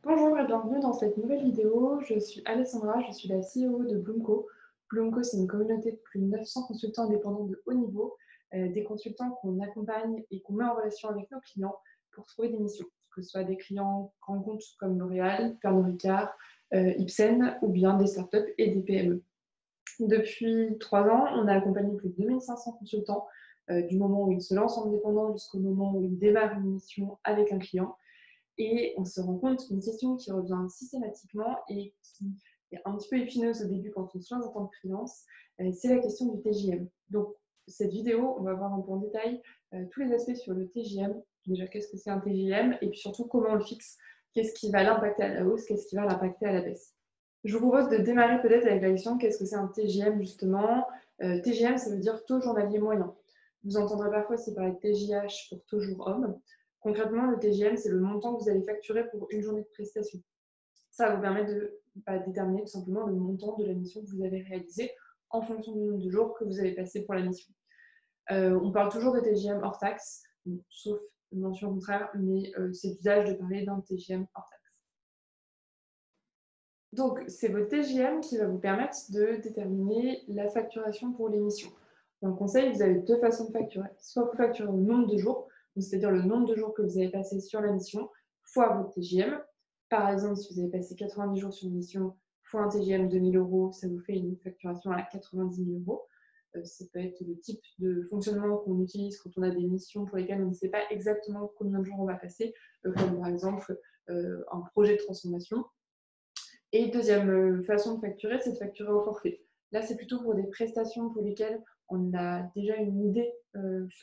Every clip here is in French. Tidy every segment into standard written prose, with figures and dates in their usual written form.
Bonjour et bienvenue dans cette nouvelle vidéo. Je suis Alessandra, je suis la CEO de Bloomco. Bloomco, c'est une communauté de plus de 900 consultants indépendants de haut niveau, des consultants qu'on accompagne et qu'on met en relation avec nos clients pour trouver des missions, que ce soit des clients grands comptes comme L'Oréal, Pernod Ricard, Ipsen ou bien des startups et des PME. Depuis 3 ans, on a accompagné plus de 2500 consultants du moment où ils se lancent en indépendant jusqu'au moment où ils démarrent une mission avec un client. Et on se rend compte qu'une question qui revient systématiquement et qui est un petit peu épineuse au début quand on se lance en tant que freelance, c'est la question du TJM. Donc, cette vidéo, on va voir un peu en détail tous les aspects sur le TJM. Déjà, qu'est-ce que c'est un TJM et puis surtout comment on le fixe. Qu'est-ce qui va l'impacter à la hausse, qu'est-ce qui va l'impacter à la baisse. Je vous propose de démarrer peut-être avec la question qu'est-ce que c'est un TJM justement. TJM, ça veut dire taux journalier moyen. Vous entendrez parfois aussi parler de TJH pour taux jour homme. Concrètement, le TJM, c'est le montant que vous allez facturer pour une journée de prestation. Ça va vous permettre de déterminer tout simplement le montant de la mission que vous avez réalisée en fonction du nombre de jours que vous avez passé pour la mission. On parle toujours de TJM hors taxe, sauf mention contraire, mais c'est l'usage de parler d'un TJM hors taxe. Donc, c'est votre TJM qui va vous permettre de déterminer la facturation pour l'émission. Dans le conseil, vous avez deux façons de facturer. Soit vous facturez au nombre de jours, c'est-à-dire le nombre de jours que vous avez passé sur la mission, fois votre TJM. Par exemple, si vous avez passé 90 jours sur une mission, fois un TJM de 1000 euros, ça vous fait une facturation à 90 000 euros. Ça peut être le type de fonctionnement qu'on utilise quand on a des missions pour lesquelles on ne sait pas exactement combien de jours on va passer, comme par exemple un projet de transformation. Et deuxième façon de facturer, c'est de facturer au forfait. Là, c'est plutôt pour des prestations pour lesquelles on a déjà une idée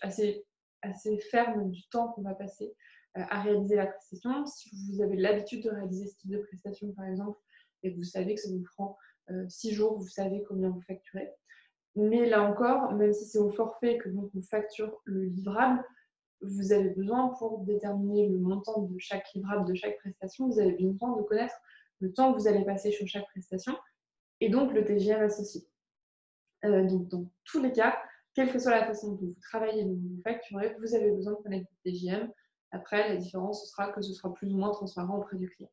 assez ferme du temps qu'on va passer à réaliser la prestation. Si vous avez l'habitude de réaliser ce type de prestation, par exemple, et que vous savez que ça vous prend 6 jours, vous savez combien vous facturez. Mais là encore, même si c'est au forfait que donc on facture le livrable, vous avez besoin pour déterminer le montant de chaque livrable, de chaque prestation, vous avez besoin de connaître le temps que vous allez passer sur chaque prestation et donc le TJM associé. Donc dans tous les cas, quelle que soit la façon dont vous travaillez, dont vous facturez, vous avez besoin de connaître le TJM. Après, la différence, ce sera que ce sera plus ou moins transparent auprès du client.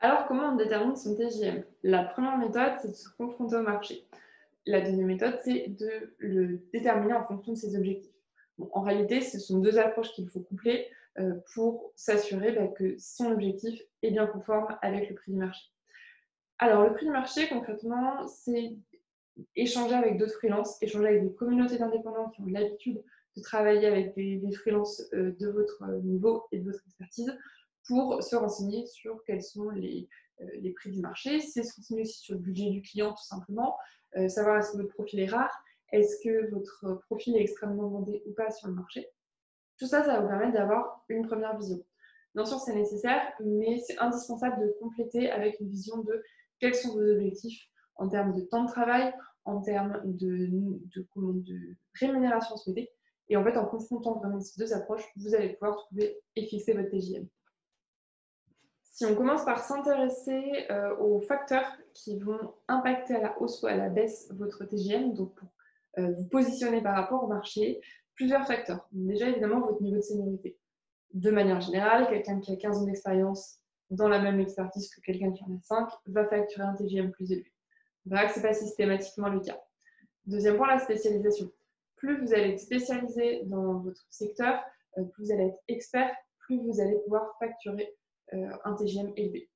Alors, comment on détermine son TJM? La première méthode, c'est de se confronter au marché. La deuxième méthode, c'est de le déterminer en fonction de ses objectifs. Bon, en réalité, ce sont deux approches qu'il faut coupler pour s'assurer que son objectif est bien conforme avec le prix du marché. Alors, le prix du marché, concrètement, c'est échanger avec d'autres freelances, échanger avec des communautés d'indépendants qui ont l'habitude de travailler avec des freelances de votre niveau et de votre expertise pour se renseigner sur quels sont les prix du marché. C'est se renseigner aussi sur le budget du client, tout simplement. Savoir est-ce que votre profil est rare, est-ce que votre profil est extrêmement demandé ou pas sur le marché. Tout ça, ça va vous permettre d'avoir une première vision. Bien sûr, c'est nécessaire, mais c'est indispensable de compléter avec une vision de quels sont vos objectifs en termes de temps de travail, en termes de rémunération souhaitée. Et en fait, en confrontant vraiment ces deux approches, vous allez pouvoir trouver et fixer votre TJM. Si on commence par s'intéresser aux facteurs qui vont impacter à la hausse ou à la baisse votre TJM, donc pour vous positionner par rapport au marché, plusieurs facteurs. Donc déjà, évidemment, votre niveau de seniorité. De manière générale, quelqu'un qui a 15 ans d'expérience dans la même expertise que quelqu'un qui en a 5 va facturer un TJM plus élevé. On verra que ce n'est pas systématiquement le cas. Deuxième point, la spécialisation. Plus vous allez être spécialisé dans votre secteur, plus vous allez être expert, plus vous allez pouvoir facturer un TJM élevé.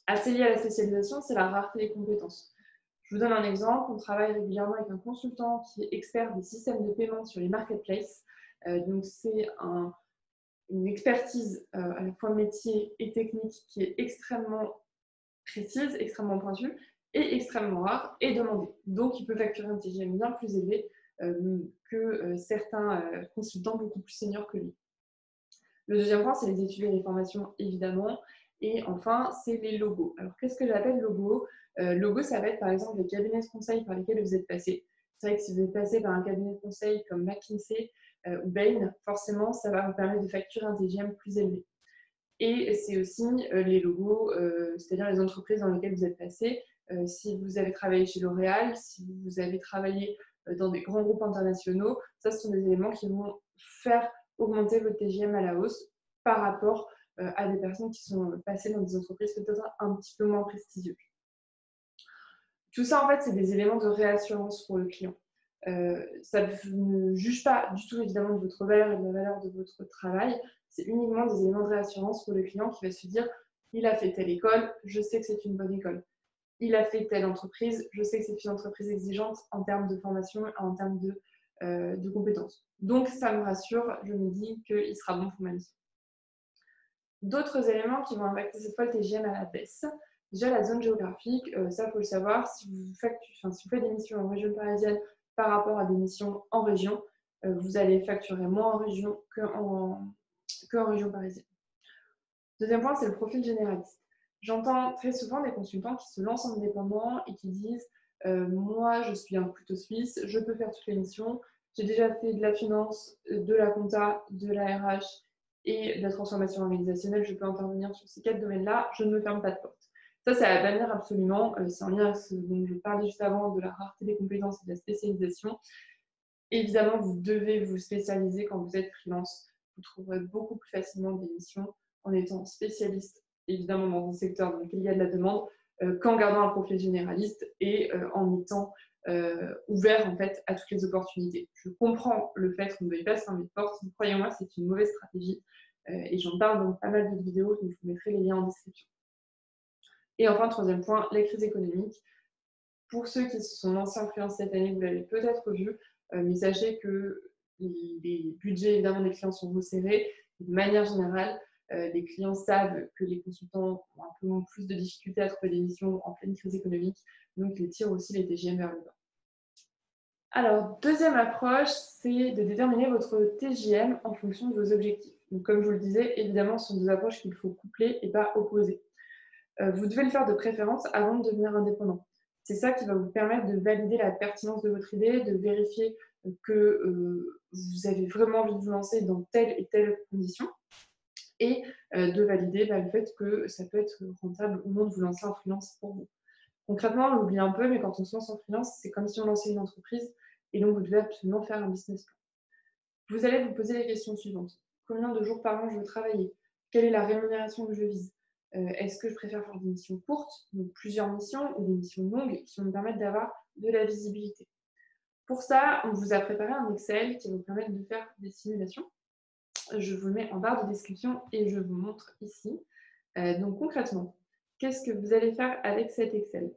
Assez lié à la spécialisation, c'est la rareté des compétences. Je vous donne un exemple. On travaille régulièrement avec un consultant qui est expert des systèmes de paiement sur les marketplaces. Donc, c'est une expertise à la fois métier et technique qui est extrêmement précise, extrêmement pointue et extrêmement rare et demandée. Donc, il peut facturer un TGM bien plus élevé que certains consultants beaucoup plus seniors que lui. Le deuxième point, c'est les études et les formations, évidemment. Et enfin, c'est les logos. Alors, qu'est-ce que j'appelle logo? Logo, ça va être par exemple les cabinets de conseil par lesquels vous êtes passé. C'est vrai que si vous êtes passé par un cabinet de conseil comme McKinsey ou Bain, forcément, ça va vous permettre de facturer un TGM plus élevé. Et c'est aussi les logos, c'est-à-dire les entreprises dans lesquelles vous êtes passé. Si vous avez travaillé chez L'Oréal, si vous avez travaillé dans des grands groupes internationaux, ça, ce sont des éléments qui vont faire augmenter votre TGM à la hausse par rapport à des personnes qui sont passées dans des entreprises peut-être un petit peu moins prestigieuses. Tout ça, en fait, c'est des éléments de réassurance pour le client. Ça ne juge pas du tout évidemment de votre valeur et de la valeur de votre travail. C'est uniquement des éléments de réassurance pour le client qui va se dire il a fait telle école, je sais que c'est une bonne école. Il a fait telle entreprise, je sais que c'est une entreprise exigeante en termes de formation, en termes de compétences. Donc ça me rassure, je me dis qu'il sera bon pour ma mission. D'autres éléments qui vont impacter cette fois le TGM à la baisse. Déjà la zone géographique, ça il faut le savoir, si vous faites des missions en région parisienne par rapport à des missions en région, vous allez facturer moins en région qu'en région parisienne. Deuxième point, c'est le profil généraliste. J'entends très souvent des consultants qui se lancent en indépendant et qui disent moi, je suis un couteau suisse, je peux faire toutes les missions, j'ai déjà fait de la finance, de la compta, de la RH et de la transformation organisationnelle, je peux intervenir sur ces 4 domaines-là, je ne me ferme pas de porte. Ça, c'est à bannir absolument. C'est en lien avec ce dont je parlais juste avant, de la rareté des compétences et de la spécialisation. Évidemment, vous devez vous spécialiser quand vous êtes freelance. Vous trouverez beaucoup plus facilement des missions en étant spécialiste, évidemment, dans un secteur dans lequel il y a de la demande, qu'en gardant un profil généraliste et en étant ouvert en fait, à toutes les opportunités. Je comprends le fait qu'on ne veuille pas se fermer de porte, mais croyez-moi, c'est une mauvaise stratégie. Et j'en parle dans pas mal de vidéos, donc je vous mettrai les liens en description. Et enfin, troisième point, la crise économique. Pour ceux qui se sont lancés en freelance cette année, vous l'avez peut-être vu, mais sachez que les budgets évidemment des clients sont resserrés. De manière générale, les clients savent que les consultants ont un peu plus de difficultés à trouver des missions en pleine crise économique, donc ils tirent aussi les TGM vers le bas. Alors, deuxième approche, c'est de déterminer votre TGM en fonction de vos objectifs. Donc, comme je vous le disais, évidemment, ce sont deux approches qu'il faut coupler et pas opposer. Vous devez le faire de préférence avant de devenir indépendant. C'est ça qui va vous permettre de valider la pertinence de votre idée, de vérifier que vous avez vraiment envie de vous lancer dans telle et telle condition et de valider le fait que ça peut être rentable ou non de vous lancer en freelance pour vous. Concrètement, on l'oublie un peu, mais quand on se lance en freelance, c'est comme si on lançait une entreprise et donc vous devez absolument faire un business plan. Vous allez vous poser les questions suivantes. Combien de jours par an je veux travailler? Quelle est la rémunération que je vise? Est-ce que je préfère faire des missions courtes, donc plusieurs missions, ou des missions longues qui vont me permettre d'avoir de la visibilité? Pour ça, on vous a préparé un Excel qui va vous permettre de faire des simulations. Je vous le mets en barre de description et je vous montre ici. Donc concrètement, qu'est-ce que vous allez faire avec cet Excel?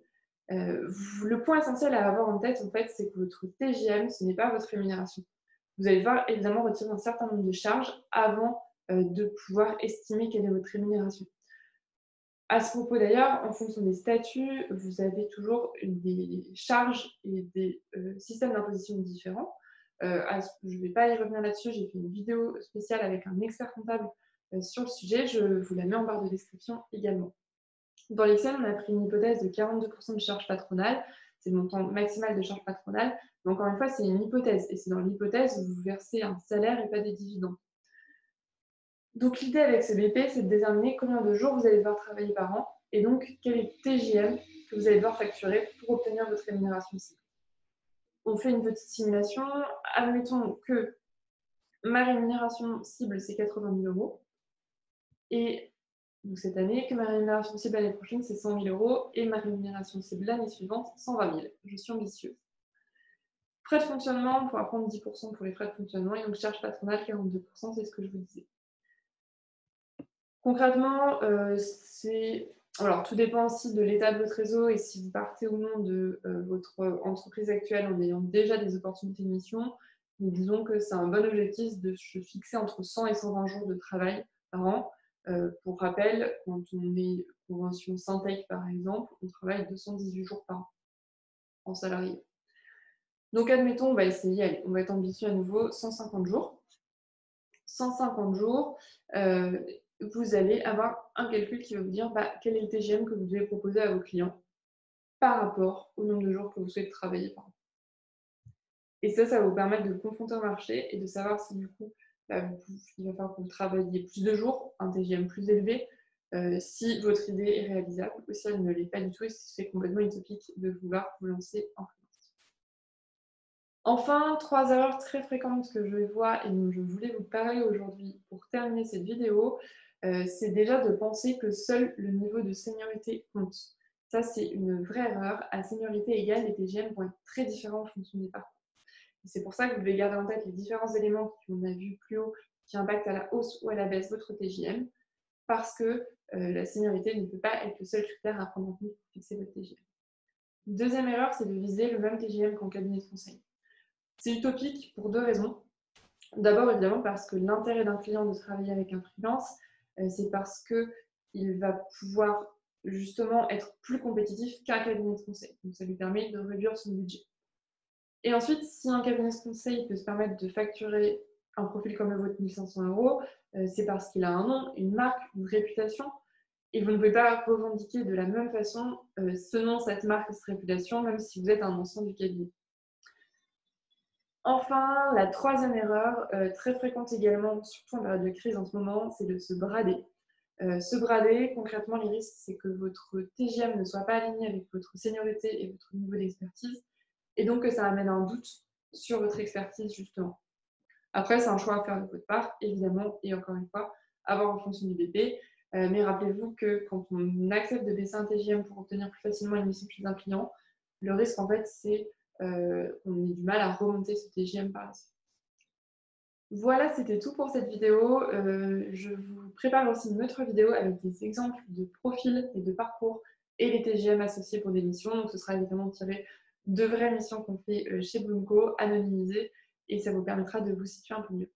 Le point essentiel à avoir en tête, en fait, c'est que votre TGM, ce n'est pas votre rémunération. Vous allez devoir évidemment retirer un certain nombre de charges avant de pouvoir estimer quelle est votre rémunération. À ce propos d'ailleurs, en fonction des statuts, vous avez toujours des charges et des systèmes d'imposition différents. Je ne vais pas y revenir là-dessus, j'ai fait une vidéo spéciale avec un expert comptable sur le sujet, je vous la mets en barre de description également. Dans l'Excel, on a pris une hypothèse de 42% de charges patronales, c'est le montant maximal de charges patronales, mais encore une fois, c'est une hypothèse, et c'est dans l'hypothèse où vous versez un salaire et pas des dividendes. Donc l'idée avec ce BP, c'est de déterminer combien de jours vous allez devoir travailler par an et donc quel est le TJM que vous allez devoir facturer pour obtenir votre rémunération cible. On fait une petite simulation. Admettons que ma rémunération cible, c'est 80 000 € et donc cette année, que ma rémunération cible l'année prochaine, c'est 100 000 € et ma rémunération cible l'année suivante, 120 000. Je suis ambitieuse. Frais de fonctionnement, on pourra prendre 10% pour les frais de fonctionnement et donc charge patronale, 42%, c'est ce que je vous disais. Concrètement, alors tout dépend aussi de l'état de votre réseau et si vous partez ou non de votre entreprise actuelle en ayant déjà des opportunités de mission. Mais disons que c'est un bon objectif de se fixer entre 100 et 120 jours de travail par an. Pour rappel, quand on est convention Syntec par exemple, on travaille 218 jours par an en salarié. Donc admettons, on va essayer, allez, on va être ambitieux à nouveau, 150 jours. 150 jours, vous allez avoir un calcul qui va vous dire quel est le TGM que vous devez proposer à vos clients par rapport au nombre de jours que vous souhaitez travailler par an. Et ça va vous permettre de confronter au marché et de savoir si du coup, il va falloir que vous travailliez plus de jours, un TGM plus élevé, si votre idée est réalisable ou si elle ne l'est pas du tout et si c'est complètement utopique de vouloir vous lancer en freelance. Enfin, 3 erreurs très fréquentes que je vois et dont je voulais vous parler aujourd'hui pour terminer cette vidéo. c'est déjà de penser que seul le niveau de seniorité compte. Ça, c'est une vraie erreur. À seniorité égale, les TGM vont être très différents en fonction des parcours. Et c'est pour ça que vous devez garder en tête les différents éléments qu'on a vus plus haut qui impactent à la hausse ou à la baisse votre TGM, parce que la seniorité ne peut pas être le seul critère à prendre en compte pour fixer votre TGM. Deuxième erreur, c'est de viser le même TGM qu'en cabinet de conseil. C'est utopique pour deux raisons. D'abord, évidemment, parce que l'intérêt d'un client de travailler avec un freelance, c'est parce qu'il va pouvoir justement être plus compétitif qu'un cabinet de conseil. Donc, ça lui permet de réduire son budget. Et ensuite, si un cabinet de conseil peut se permettre de facturer un profil comme le vôtre 1 500 €, c'est parce qu'il a un nom, une marque, une réputation. Et vous ne pouvez pas revendiquer de la même façon ce nom, cette marque, cette réputation, même si vous êtes un ancien du cabinet. Enfin, la troisième erreur, très fréquente également, surtout en période de crise en ce moment, c'est de se brader. Se brader, concrètement, les risques, c'est que votre TGM ne soit pas aligné avec votre seniorité et votre niveau d'expertise, et donc que ça amène un doute sur votre expertise, justement. Après, c'est un choix à faire de votre part, évidemment, et encore une fois, à voir en fonction du BP. Mais rappelez-vous que quand on accepte de baisser un TGM pour obtenir plus facilement une mission chez un client, le risque, en fait, c'est qu'on ait du mal à remonter ce TGM par la suite. Voilà, c'était tout pour cette vidéo. Je vous prépare aussi une autre vidéo avec des exemples de profils et de parcours et les TGM associés pour des missions. Donc, ce sera évidemment tiré de vraies missions qu'on fait chez Bloomco, anonymisées, et ça vous permettra de vous situer un peu mieux.